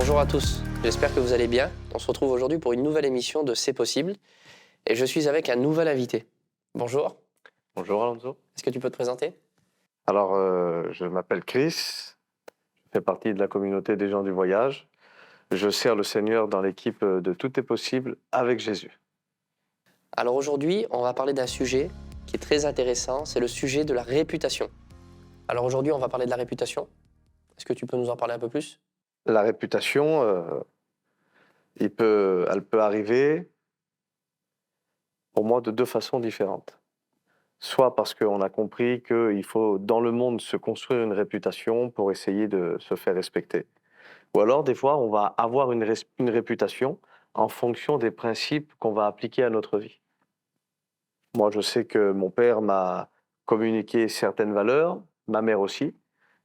Bonjour à tous, j'espère que vous allez bien. On se retrouve aujourd'hui pour une nouvelle émission de C'est possible et je suis avec un nouvel invité. Bonjour, Bonjour Alonso. est-ce que tu peux te présenter? Alors, je m'appelle Chris, je fais partie de la communauté des gens du voyage. Je sers le Seigneur dans l'équipe de Tout est possible avec Jésus. Alors aujourd'hui, on va parler d'un sujet qui est très intéressant, c'est le sujet de la réputation. Alors aujourd'hui, on va parler de la réputation. Est-ce que tu peux nous en parler un peu plus? La réputation, elle peut arriver pour moi de deux façons différentes. Soit parce qu'on a compris qu'il faut dans le monde se construire une réputation pour essayer de se faire respecter. Ou alors des fois, on va avoir une réputation en fonction des principes qu'on va appliquer à notre vie. Moi, je sais que mon père m'a communiqué certaines valeurs, ma mère aussi,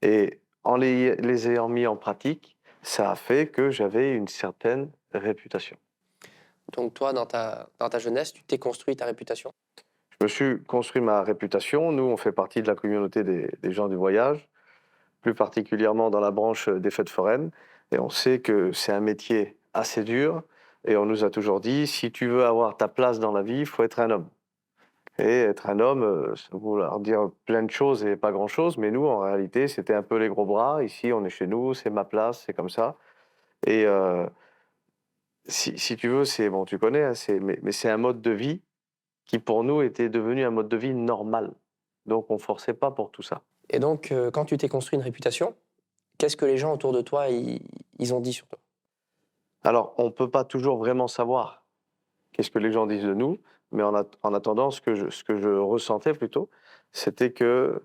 et en les ayant mis en pratique, ça a fait que j'avais une certaine réputation. Donc toi, dans ta jeunesse, tu t'es construit ta réputation. Je me suis construit ma réputation. Nous, on fait partie de la communauté des gens du voyage, plus particulièrement dans la branche des fêtes foraines, et on sait que c'est un métier assez dur, et on nous a toujours dit, si tu veux avoir ta place dans la vie, il faut être un homme. Et être un homme, ça veut vouloir dire plein de choses et pas grand-chose, mais nous, en réalité, c'était un peu les gros bras. Ici, on est chez nous, c'est ma place, c'est comme ça. Et si tu veux, c'est bon, tu connais, hein, mais c'est un mode de vie qui, pour nous, était devenu un mode de vie normal. Donc, on forçait pas pour tout ça. Et donc, quand tu t'es construit une réputation, qu'est-ce que les gens autour de toi, ils ont dit sur toi? Alors, on peut pas toujours vraiment savoir qu'est-ce que les gens disent de nous, mais en attendant, ce que je ressentais plutôt, c'était que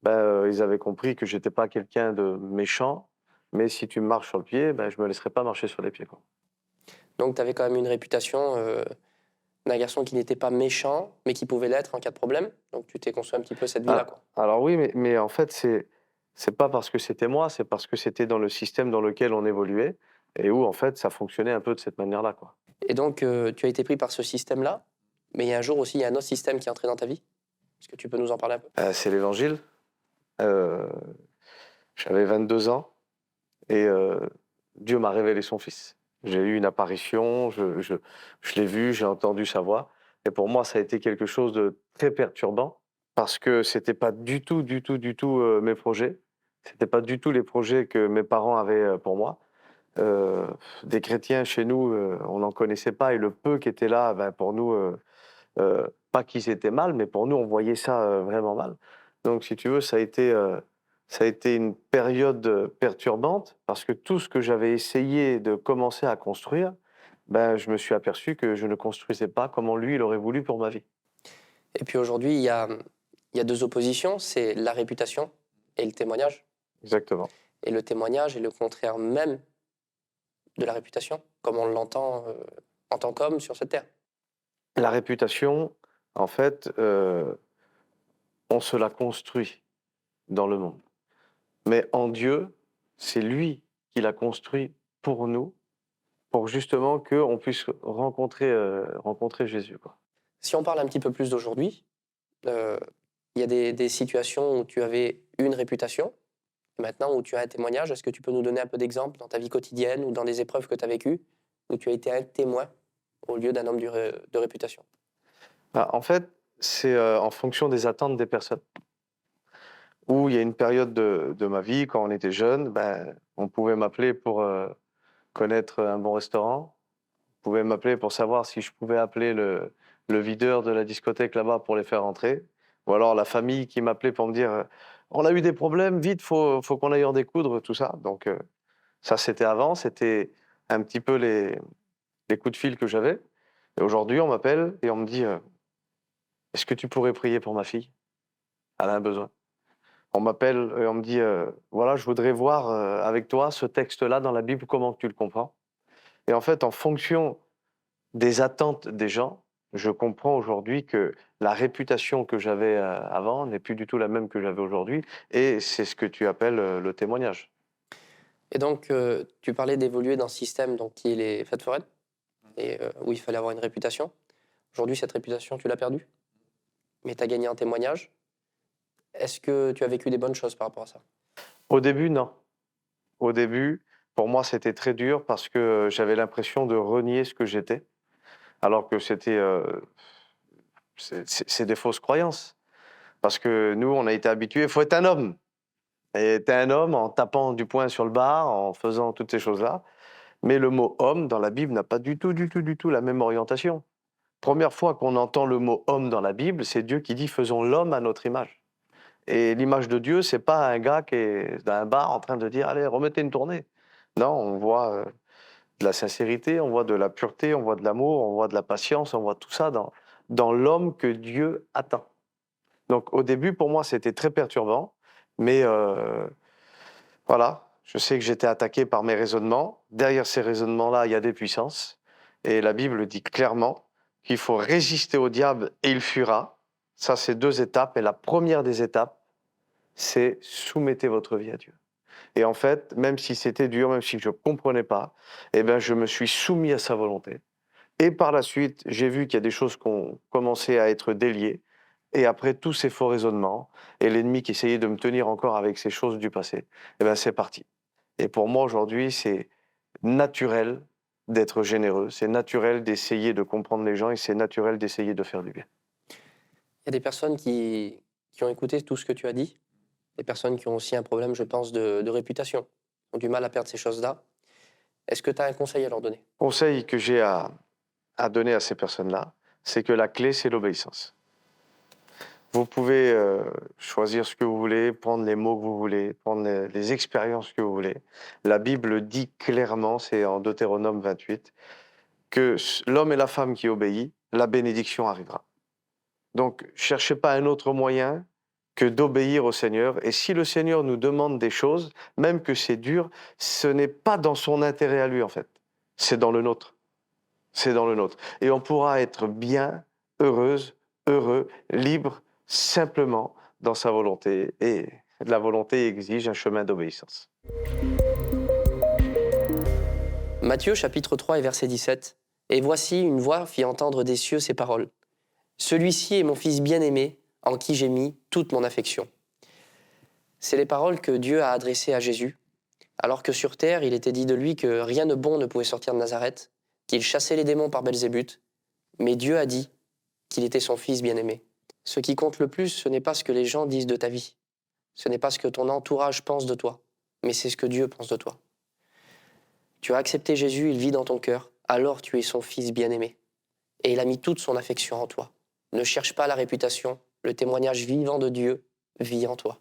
ils avaient compris que j'étais pas quelqu'un de méchant, mais si tu me marches sur le pied, je me laisserai pas marcher sur les pieds, quoi. Donc tu avais quand même une réputation d'un garçon qui n'était pas méchant, mais qui pouvait l'être en cas de problème. Donc tu t'es construit un petit peu cette vie-là, Ah, quoi. alors oui, mais en fait, c'est pas parce que c'était moi, c'est parce que c'était dans le système dans lequel on évoluait et où, en fait, ça fonctionnait un peu de cette manière-là, quoi. Et donc tu as été pris par ce système-là, mais il y a un jour aussi, il y a un autre système qui est entré dans ta vie. Est-ce que tu peux nous en parler un peu? C'est l'Évangile. Heu, J'avais 22 ans et Dieu m'a révélé son fils. J'ai eu une apparition, je l'ai vu, j'ai entendu sa voix et pour moi, ça a été quelque chose de très perturbant parce que c'était pas du tout, du tout, du tout, mes projets. C'était pas du tout les projets que mes parents avaient, pour moi. Heu, des chrétiens chez nous, on n'en connaissait pas et le peu qui était là, pour nous, pas qu'ils étaient mal, mais pour nous, on voyait ça, vraiment mal. Donc si tu veux, ça a été une période, perturbante parce que tout ce que j'avais essayé de commencer à construire, je me suis aperçu que je ne construisais pas comme lui, il aurait voulu pour ma vie. Et puis aujourd'hui, il y a deux oppositions, c'est la réputation et le témoignage. Exactement. Et le témoignage est le contraire même de la réputation, comme on l'entend en tant qu'homme sur cette terre. La réputation, en fait, on se la construit dans le monde. Mais en Dieu, c'est lui qui l'a construit pour nous, pour justement qu'on puisse rencontrer Jésus, quoi. Si on parle un petit peu plus d'aujourd'hui, euh, il y a des situations où tu avais une réputation, et maintenant où tu as un témoignage. Est-ce que tu peux nous donner un peu d'exemples dans ta vie quotidienne ou dans des épreuves que tu as vécues, où tu as été un témoin au lieu d'un homme de réputation? En fait, c'est, en fonction des attentes des personnes. Où il y a une période de ma vie, quand on était jeune, on pouvait m'appeler pour, connaître un bon restaurant. On pouvait m'appeler pour savoir si je pouvais appeler le videur de la discothèque là-bas pour les faire rentrer. Ou alors la famille qui m'appelait pour me dire, «On a eu des problèmes, vite, faut qu'on aille en découdre», tout ça. Donc, ça, c'était avant, c'était un petit peu les coups de fil que j'avais. Et aujourd'hui, on m'appelle et on me dit, «Est-ce que tu pourrais prier pour ma fille? Elle a un besoin». On m'appelle et on me dit, «Voilà, je voudrais voir, avec toi ce texte-là dans la Bible, comment tu le comprends?» Et en fait, en fonction des attentes des gens, je comprends aujourd'hui que la réputation que j'avais, avant n'est plus du tout la même que j'avais aujourd'hui et c'est ce que tu appelles, le témoignage. Et donc, tu parlais d'évoluer dans ce système donc, qui est les fêtes foraines, et où il fallait avoir une réputation. Aujourd'hui, cette réputation, tu l'as perdue, mais tu as gagné un témoignage. Est-ce que tu as vécu des bonnes choses par rapport à ça? Au début, non. Au début, pour moi, c'était très dur parce que j'avais l'impression de renier ce que j'étais, alors que c'est des fausses croyances. Parce que nous, on a été habitués, il faut être un homme. Et t'es un homme en tapant du poing sur le bar, en faisant toutes ces choses-là. Mais le mot homme dans la Bible n'a pas du tout la même orientation. Première fois qu'on entend le mot homme dans la Bible, c'est Dieu qui dit faisons l'homme à notre image. Et l'image de Dieu, c'est pas un gars qui est dans un bar en train de dire allez, remettez une tournée. Non, on voit de la sincérité, on voit de la pureté, on voit de l'amour, on voit de la patience, on voit tout ça dans l'homme que Dieu attend. Donc au début, pour moi, c'était très perturbant, mais voilà, je sais que j'étais attaqué par mes raisonnements. Derrière ces raisonnements-là, il y a des puissances. Et la Bible dit clairement qu'il faut résister au diable et il fuira. Ça, c'est 2 étapes. Et la première des étapes, c'est soumettez votre vie à Dieu. Et en fait, même si c'était dur, même si je ne comprenais pas, eh ben, je me suis soumis à sa volonté. Et par la suite, j'ai vu qu'il y a des choses qui ont commencé à être déliées. Et après tous ces faux raisonnements, et l'ennemi qui essayait de me tenir encore avec ces choses du passé, eh ben, c'est parti. Et pour moi, aujourd'hui, c'est naturel d'être généreux, c'est naturel d'essayer de comprendre les gens et c'est naturel d'essayer de faire du bien. Il y a des personnes qui ont écouté tout ce que tu as dit, des personnes qui ont aussi un problème, je pense, de réputation, ont du mal à perdre ces choses-là. Est-ce que tu as un conseil à leur donner? Conseil que j'ai à donner à ces personnes-là, c'est que la clé, c'est l'obéissance. Vous pouvez choisir ce que vous voulez, prendre les mots que vous voulez, prendre les expériences que vous voulez. La Bible dit clairement, c'est en Deutéronome 28, que l'homme et la femme qui obéissent, la bénédiction arrivera. Donc, cherchez pas un autre moyen que d'obéir au Seigneur. Et si le Seigneur nous demande des choses, même que c'est dur, ce n'est pas dans son intérêt à lui, en fait. C'est dans le nôtre. C'est dans le nôtre. Et on pourra être bien, heureuse, heureux, libre, simplement dans sa volonté. Et la volonté exige un chemin d'obéissance. Matthieu chapitre 3 et verset 17. « Et voici une voix fit entendre des cieux ces paroles. Celui-ci est mon fils bien-aimé, en qui j'ai mis toute mon affection. » C'est les paroles que Dieu a adressées à Jésus, alors que sur terre, il était dit de lui que rien de bon ne pouvait sortir de Nazareth, qu'il chassait les démons par Belzébuth, mais Dieu a dit qu'il était son fils bien-aimé. Ce qui compte le plus, ce n'est pas ce que les gens disent de ta vie, ce n'est pas ce que ton entourage pense de toi, mais c'est ce que Dieu pense de toi. Tu as accepté Jésus, il vit dans ton cœur, alors tu es son fils bien-aimé. Et il a mis toute son affection en toi. Ne cherche pas la réputation, le témoignage vivant de Dieu vit en toi.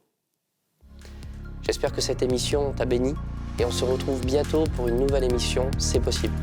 J'espère que cette émission t'a béni et on se retrouve bientôt pour une nouvelle émission, C'est possible.